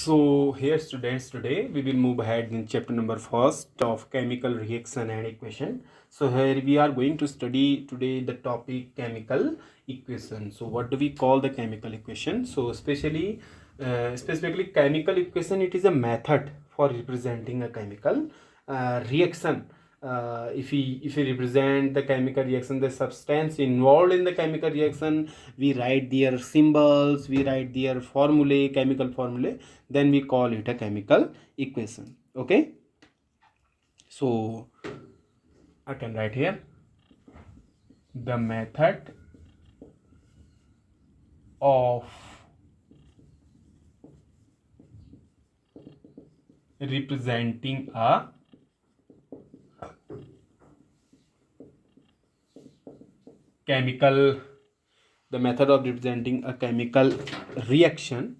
So here students, today we will move ahead in chapter number first of chemical reaction and equation. So here we are going to study today the topic chemical equation. So what do we call the chemical equation? So specifically chemical equation, it is a method for representing a chemical reaction. If we represent the chemical reaction, the substance involved in the chemical reaction, we write their symbols, we write their formulae, chemical formulae, then we call it a chemical equation. Okay, so I can write here the method of representing a chemical, the method of representing a chemical reaction,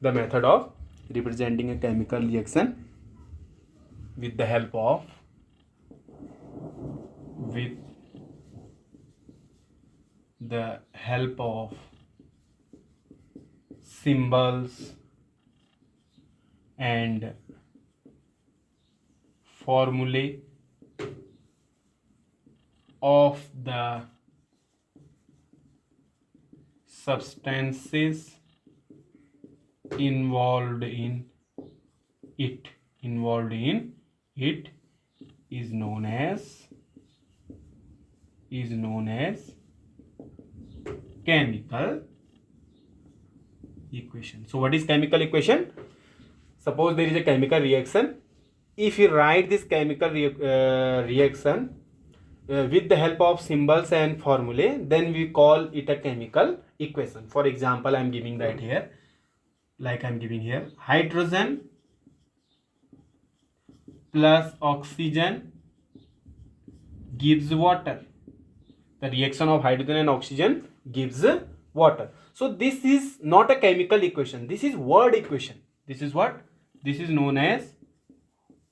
the method of representing a chemical reaction with the help of symbols and formulae of the substances involved in it is known as chemical equation. So what is chemical equation? Suppose there is a chemical reaction. If you write this chemical reaction with the help of symbols and formulae, then we call it a chemical equation. For example, I am giving that here, like I am giving here, hydrogen plus oxygen gives water. The reaction of hydrogen and oxygen gives water. So this is not a chemical equation, this is word equation. This is what? This is known as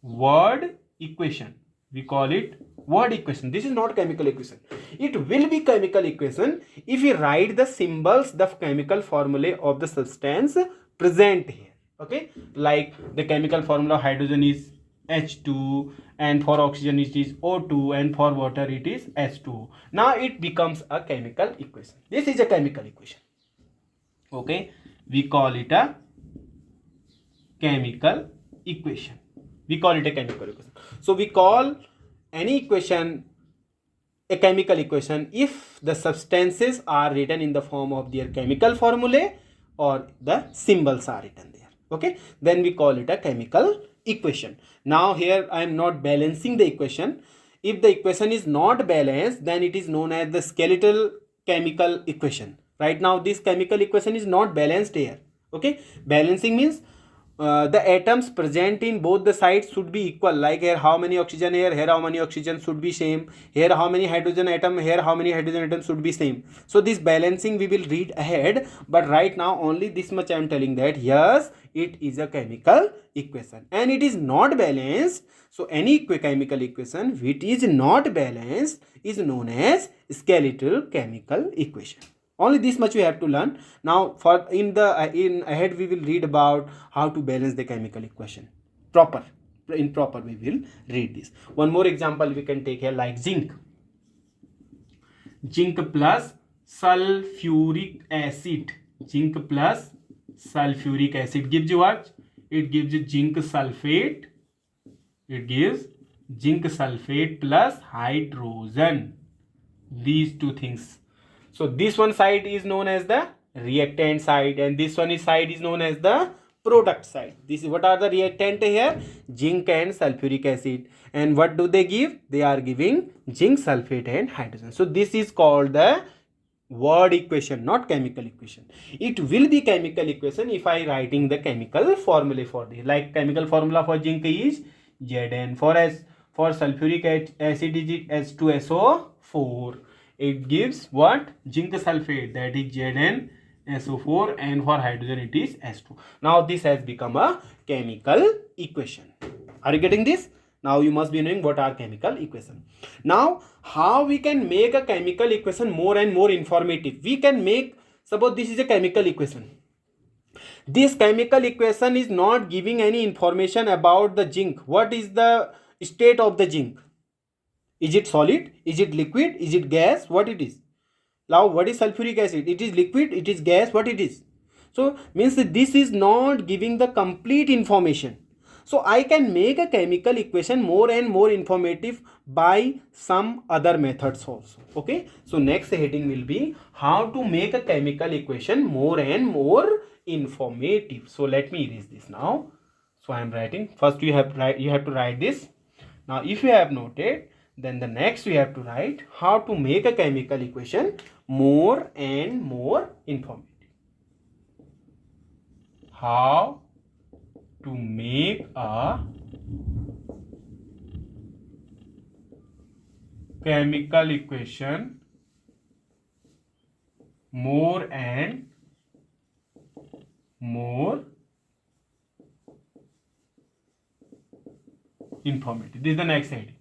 word equation. We call it word equation. This is not chemical equation. It will be chemical equation if we write the symbols, the chemical formulae of the substance present here. Okay, like the chemical formula of hydrogen is H2, and for oxygen it is O2, and for water it is H2. Now it becomes a chemical equation. This is a chemical equation. Okay, we call it a chemical equation. So we call any equation a chemical equation if the substances are written in the form of their chemical formulae or the symbols are written there. Okay, then we call it a chemical equation. Now here I am not balancing the equation. If the equation is not balanced, then it is known as the skeletal chemical equation. Right now this chemical equation is not balanced here. Okay, balancing means the atoms present in both the sides should be equal. Like here how many oxygen, here how many oxygen should be same, here how many hydrogen atom, here how many hydrogen atoms should be same. So this balancing we will read ahead, but right now only this much I am telling, that yes, it is a chemical equation and it is not balanced. So any chemical equation which is not balanced is known as skeletal chemical equation. Only this much we have to learn. Now for in ahead we will read about how to balance the chemical equation in proper we will read this. One more example we can take here, like zinc plus sulfuric acid. Zinc plus sulfuric acid gives you what? It gives you zinc sulfate. It gives zinc sulfate plus hydrogen. These two things. So this one side is known as the reactant side and this one side is known as the product side. This is what are the reactant here? Zinc and sulfuric acid. And what do they give? They are giving zinc sulfate and hydrogen. So this is called the word equation, not chemical equation. It will be chemical equation if I writing the chemical formula for this. Like chemical formula for zinc is Zn. For sulfuric acid is H2SO4. It gives what? Zinc sulfate, that is ZnSO4, and for hydrogen it is S2. Now this has become a chemical equation. Are you getting this? Now you must be knowing what are chemical equation. Now how we can make a chemical equation more and more informative? We can make, suppose this is a chemical equation. This chemical equation is not giving any information about the zinc. What is the state of the zinc? Is it solid? Is it liquid? Is it gas? What it is? Now what is sulfuric acid? It is liquid, it is gas, what it is? So means that this is not giving the complete information. So I can make a chemical equation more and more informative by some other methods also. Okay, so next heading will be how to make a chemical equation more and more informative. So let me erase this now. So I am writing, first you have to write this. Now if you have noted, then the next we have to write how to make a chemical equation more and more informative. How to make a chemical equation more and more informative. This is the next heading.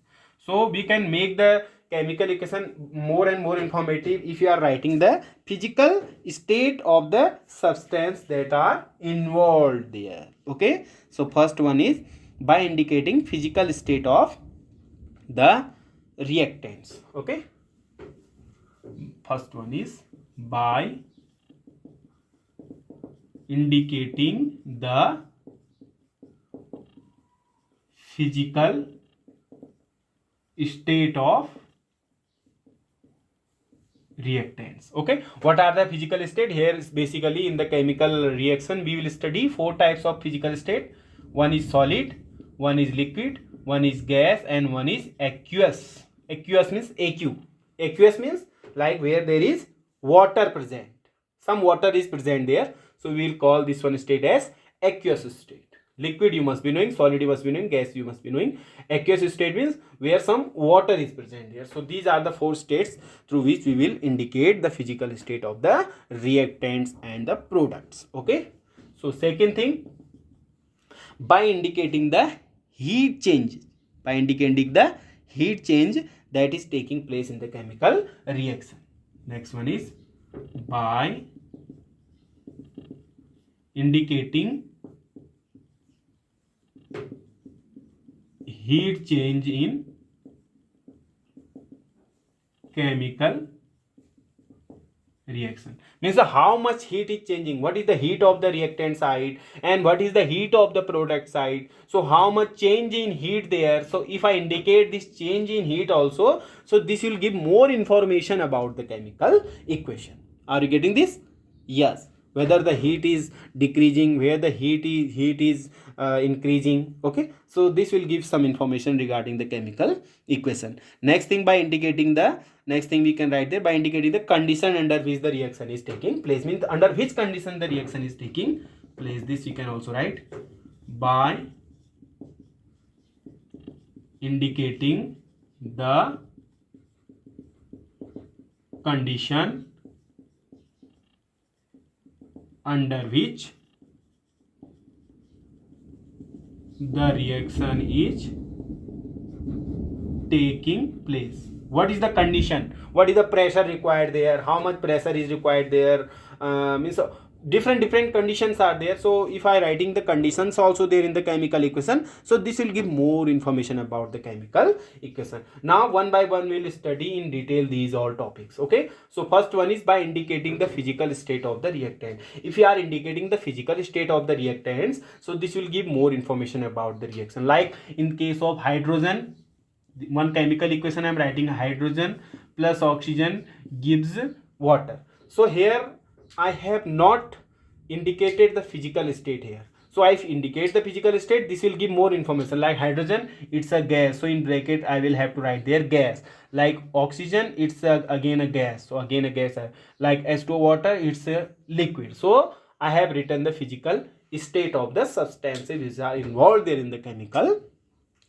So we can make the chemical equation more and more informative if you are writing the physical state of the substance that are involved there. Okay, so first one is by indicating physical state of the reactants. Okay, first one is by indicating the physical state of reactants. Okay, what are the physical state? Here is basically in the chemical reaction we will study 4 types of physical state. One is solid, one is liquid, one is gas, and one is aqueous. Aqueous means AQ. Aqueous means like where there is water present, some water is present there, so we will call this one state as aqueous state. Liquid you must be knowing, solid you must be knowing, gas you must be knowing. Aqueous state means where some water is present here. So these are the 4 states through which we will indicate the physical state of the reactants and the products. Okay, so second thing, by indicating the heat change, by indicating the heat change that is taking place in the chemical reaction. Next one is by indicating heat change in chemical reaction. Means how much heat is changing, what is the heat of the reactant side and what is the heat of the product side. So how much change in heat there. So if I indicate this change in heat also, so this will give more information about the chemical equation. Are you getting this? Yes. Whether the heat is decreasing, where the heat is increasing. Okay, so this will give some information regarding the chemical equation. Next thing, by indicating the next thing we can write there, by indicating the condition under which the reaction is taking place, means under which condition the reaction is taking place. This we can also write by indicating the condition under which the reaction is taking place. What is the condition? What is the pressure required there? How much pressure is required there? Means different conditions are there. So if I writing the conditions also there in the chemical equation, so this will give more information about the chemical equation. Now one by one we will study in detail these all topics. Okay, so first one is by indicating the physical state of the reactant. If you are indicating the physical state of the reactants, so this will give more information about the reaction. Like in case of hydrogen, one chemical equation I am writing, hydrogen plus oxygen gives water. So here I have not indicated the physical state here. So I indicate the physical state, this will give more information. Like hydrogen, it's a gas, so in bracket I will have to write there gas. Like oxygen, it's again a gas, so again a gas. Like H2O water, it's a liquid. So I have written the physical state of the substances which are involved there in the chemical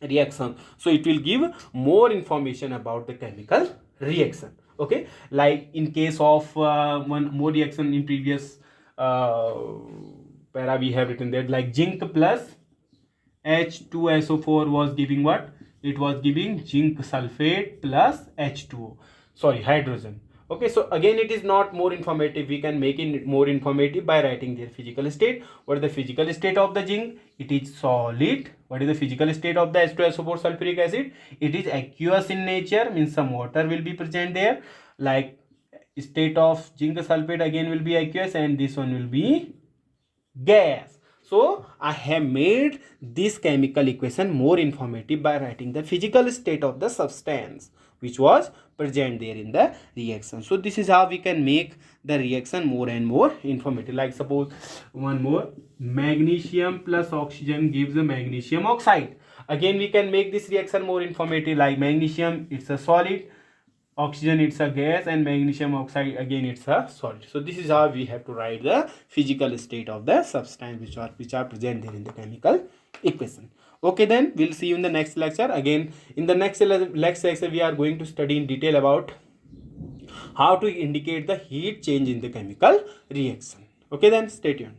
reaction. So it will give more information about the chemical reaction. Okay, like in case of one more reaction in previous para we have written there, like zinc plus H2SO4 was giving what? it was giving zinc sulfate plus H2O, sorry, hydrogen. Okay, so again it is not more informative. We can make it more informative by writing their physical state. What is the physical state of the zinc? It is solid. What is the physical state of the H2SO4 sulfuric acid? It is aqueous in nature, means some water will be present there. Like state of zinc sulfate again will be aqueous, and this one will be gas. So I have made this chemical equation more informative by writing the physical state of the substance which was present there in the reaction. So this is how we can make the reaction more and more informative. Like suppose one more, magnesium plus oxygen gives a magnesium oxide. Again we can make this reaction more informative. Like magnesium, it's a solid, oxygen it's a gas, and magnesium oxide again it's a solid. So this is how we have to write the physical state of the substance which are present there in the chemical equation. Okay, then we'll see you in the next lecture. Again in the next lecture we are going to study in detail about how to indicate the heat change in the chemical reaction. Okay, then stay tuned.